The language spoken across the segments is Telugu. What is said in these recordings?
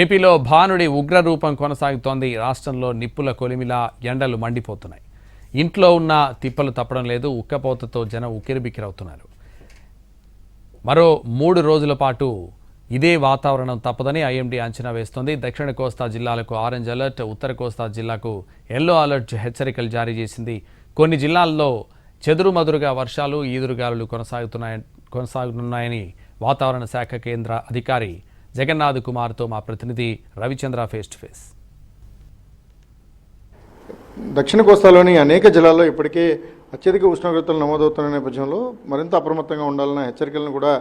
ఏపీలో భానుడి ఉగ్రరూపం కొనసాగుతోంది. రాష్ట్రంలో నిప్పుల కొలిమిలా ఎండలు మండిపోతున్నాయి. ఇంట్లో ఉన్న తిప్పలు తప్పడం లేదు. ఉక్కపోతతో జనం ఉక్కిరిబిక్కిరవుతున్నారు. మరో 3 రోజుల పాటు ఇదే వాతావరణం తప్పదని ఐఎండీ అంచనా వేస్తోంది. దక్షిణ కోస్తా జిల్లాలకు ఆరెంజ్ అలర్ట్, ఉత్తర కోస్తా జిల్లాకు ఎల్లో అలర్ట్ హెచ్చరికలు జారీ చేసింది. కొన్ని జిల్లాల్లో చెదురుమదురుగా వర్షాలు, ఈదురుగాలులు కొనసాగనున్నాయని వాతావరణ శాఖ కేంద్ర అధికారి జగన్నాథ్ కుమార్తో మా ప్రతినిధి రవిచంద్ర ఫేస్ టు ఫేస్. దక్షిణ కోస్తాలోని అనేక జిల్లాల్లో ఇప్పటికే అత్యధిక ఉష్ణోగ్రతలు నమోదవుతున్న నేపథ్యంలో మరింత అప్రమత్తంగా ఉండాలన్న హెచ్చరికలను కూడా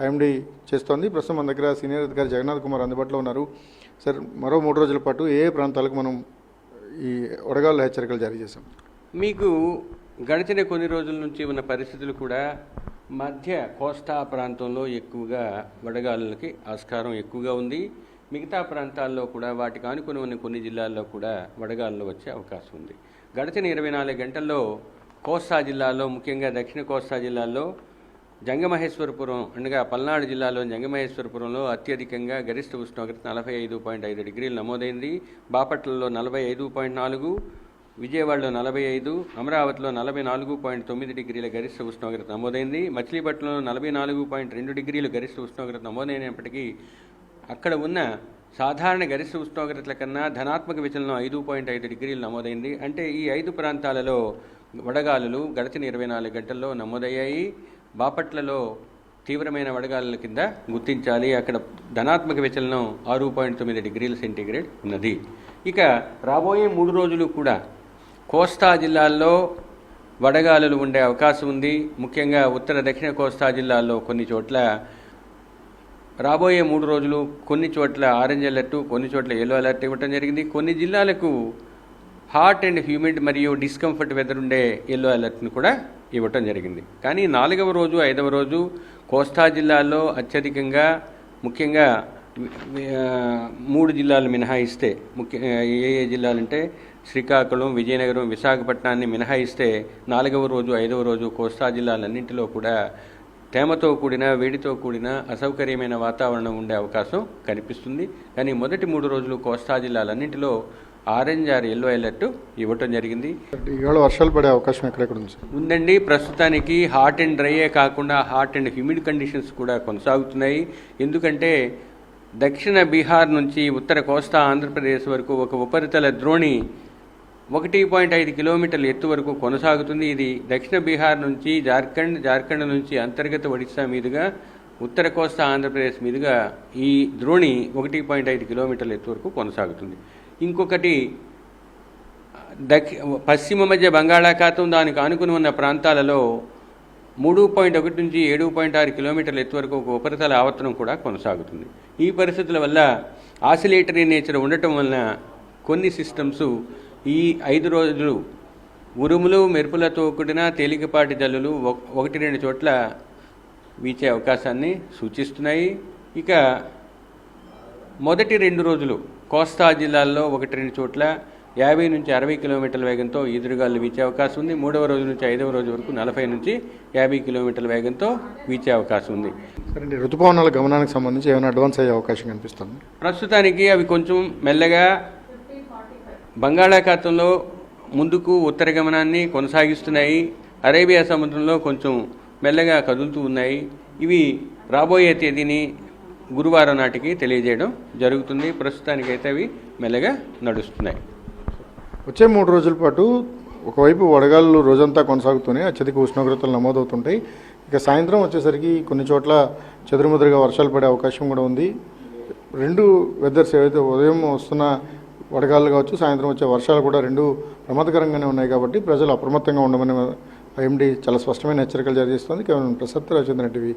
ఐఎండీ చేస్తోంది. ప్రస్తుతం మన దగ్గర సీనియర్ అధికారి జగన్నాథ్ కుమార్ అందుబాటులో ఉన్నారు. సార్, మరో 3 రోజుల పాటు ఏ ప్రాంతాలకు మనం ఈ వడగాళ్ళ హెచ్చరికలు జారీ చేశాం? మీకు గడిచిన కొన్ని రోజుల నుంచి ఉన్న పరిస్థితులు కూడా మధ్య కోస్తా ప్రాంతంలో ఎక్కువగా వడగాలులకి ఆస్కారం ఎక్కువగా ఉంది. మిగతా ప్రాంతాల్లో కూడా వాటికి ఆనుకుని ఉన్న కొన్ని జిల్లాల్లో కూడా వడగాలులు వచ్చే అవకాశం ఉంది. గడిచిన 24 గంటల్లో కోస్తా జిల్లాలో, ముఖ్యంగా దక్షిణ కోస్తా జిల్లాల్లో జంగమహేశ్వరపురం అనగా పల్నాడు జిల్లాలో జంగమహేశ్వరపురంలో అత్యధికంగా గరిష్ట ఉష్ణోగ్రత 45.5 డిగ్రీలు నమోదైంది. బాపట్లలో 45.4, విజయవాడలో 45, అమరావతిలో 44.9 డిగ్రీల గరిష్ట ఉష్ణోగ్రత నమోదైంది. మచిలీపట్నంలో 44.2 డిగ్రీలు గరిష్ట ఉష్ణోగ్రత నమోదైనప్పటికీ అక్కడ ఉన్న సాధారణ గరిష్ట ఉష్ణోగ్రతల కన్నా ధనాత్మక విచలనం 5.5 డిగ్రీలు నమోదైంది. అంటే ఈ 5 ప్రాంతాలలో వడగాలులు గడిచిన 24 గంటల్లో నమోదయ్యాయి. బాపట్లలో తీవ్రమైన వడగాలుల కింద గుర్తించాలి. అక్కడ ధనాత్మక విచలనం 6.9 డిగ్రీల సెంటీగ్రేడ్ ఉన్నది. ఇక రాబోయే 3 రోజులు కూడా కోస్తా జిల్లాల్లో వడగాలులు ఉండే అవకాశం ఉంది. ముఖ్యంగా ఉత్తర దక్షిణ కోస్తా జిల్లాల్లో కొన్ని చోట్ల రాబోయే 3 రోజులు కొన్ని చోట్ల ఆరెంజ్ అలర్ట్, కొన్ని చోట్ల ఎల్లో అలర్ట్ ఇవ్వడం జరిగింది. కొన్ని జిల్లాలకు హాట్ అండ్ హ్యూమిడ్ మరియు డిస్కంఫర్ట్ వెదర్ ఉండే ఎల్లో అలర్ట్ను కూడా ఇవ్వటం జరిగింది. కానీ 4వ రోజు 5వ రోజు కోస్తా జిల్లాల్లో అత్యధికంగా, ముఖ్యంగా 3 జిల్లాలు మినహాయిస్తే, ఏ జిల్లాలంటే శ్రీకాకుళం, విజయనగరం, విశాఖపట్నాన్ని మినహాయిస్తే 4వ రోజు 5వ రోజు కోస్తా జిల్లాలన్నింటిలో కూడా తేమతో కూడిన, వేడితో కూడిన అసౌకర్యమైన వాతావరణం ఉండే అవకాశం కనిపిస్తుంది. కానీ మొదటి 3 రోజులు కోస్తా జిల్లాలన్నింటిలో ఆరెంజ్ ఆర్ ఎల్లో అలర్ట్ ఇవ్వటం జరిగింది. ఇవాళ వర్షాలు పడే అవకాశం ఎక్కడెక్కడ ఉందండి. ప్రస్తుతానికి హాట్ అండ్ డ్రైయే కాకుండా హాట్ అండ్ హ్యూమిడ్ కండిషన్స్ కూడా కొనసాగుతున్నాయి. ఎందుకంటే దక్షిణ బీహార్ నుంచి ఉత్తర కోస్తా ఆంధ్రప్రదేశ్ వరకు ఒక ఉపరితల ద్రోణి 1.5 కిలోమీటర్ల ఎత్తు వరకు కొనసాగుతుంది. ఇది దక్షిణ బీహార్ నుంచి జార్ఖండ్ నుంచి అంతర్గత ఒడిశా మీదుగా ఉత్తర కోస్తా ఆంధ్రప్రదేశ్ మీదుగా ఈ ద్రోణి 1.5 కిలోమీటర్ల ఎత్తు వరకు కొనసాగుతుంది. ఇంకొకటి పశ్చిమ మధ్య బంగాళాఖాతం, దానికి ఆనుకుని ఉన్న ప్రాంతాలలో 3.1 నుంచి 7.6 కిలోమీటర్ల ఎత్తు వరకు ఒక ఉపరితల ఆవర్తనం కూడా కొనసాగుతుంది. ఈ పరిస్థితుల వల్ల ఆసిలేటరీ నేచర్ ఉండటం వలన కొన్ని సిస్టమ్స్ ఈ 5 రోజులు ఉరుములు, మెరుపులతో కూడిన తేలికపాటి జల్లులు 1-2 చోట్ల వీచే అవకాశాన్ని సూచిస్తున్నాయి. ఇక మొదటి 2 రోజులు కోస్తా జిల్లాల్లో 1-2 చోట్ల 50 నుంచి 60 కిలోమీటర్ల వేగంతో ఈదురుగాలు వీచే అవకాశం ఉంది. 3వ రోజు నుంచి 5వ రోజు వరకు 40 నుంచి 50 కిలోమీటర్ల వేగంతో వీచే అవకాశం ఉంది. సరే, ఋతుపవనాల గమనానికి సంబంధించి ఏమైనా అడ్వాన్స్ అయ్యే అవకాశం కనిపిస్తుంది? ప్రస్తుతానికి అవి కొంచెం మెల్లగా బంగాళాఖాతంలో ముందుకు ఉత్తర గమనాన్ని కొనసాగిస్తున్నాయి. అరేబియా సముద్రంలో కొంచెం మెల్లగా కదులుతూ ఉన్నాయి. ఇవి రాబోయే తేదీని గురువారం నాటికి తెలియజేయడం జరుగుతుంది. ప్రస్తుతానికైతే అవి మెల్లగా నడుస్తున్నాయి. వచ్చే 3 రోజుల పాటు ఒకవైపు వడగాళ్ళు రోజంతా కొనసాగుతూనే అత్యధిక ఉష్ణోగ్రతలు నమోదవుతుంటాయి. ఇక సాయంత్రం వచ్చేసరికి కొన్ని చోట్ల చెదురుమదురుగా వర్షాలు పడే అవకాశం కూడా ఉంది. 2 వెదర్స్ ఏవైతే ఉదయం వస్తున్న వడగాళ్ళు కావచ్చు, సాయంత్రం వచ్చే వర్షాలు కూడా 2 ప్రమాదకరంగానే ఉన్నాయి. కాబట్టి ప్రజలు అప్రమత్తంగా ఉండమని ఐఎండీ చాలా స్పష్టమైన హెచ్చరికలు జారీ చేస్తుంది. కేవలం ప్రసాద్, రవిచంద్ర టీవీ.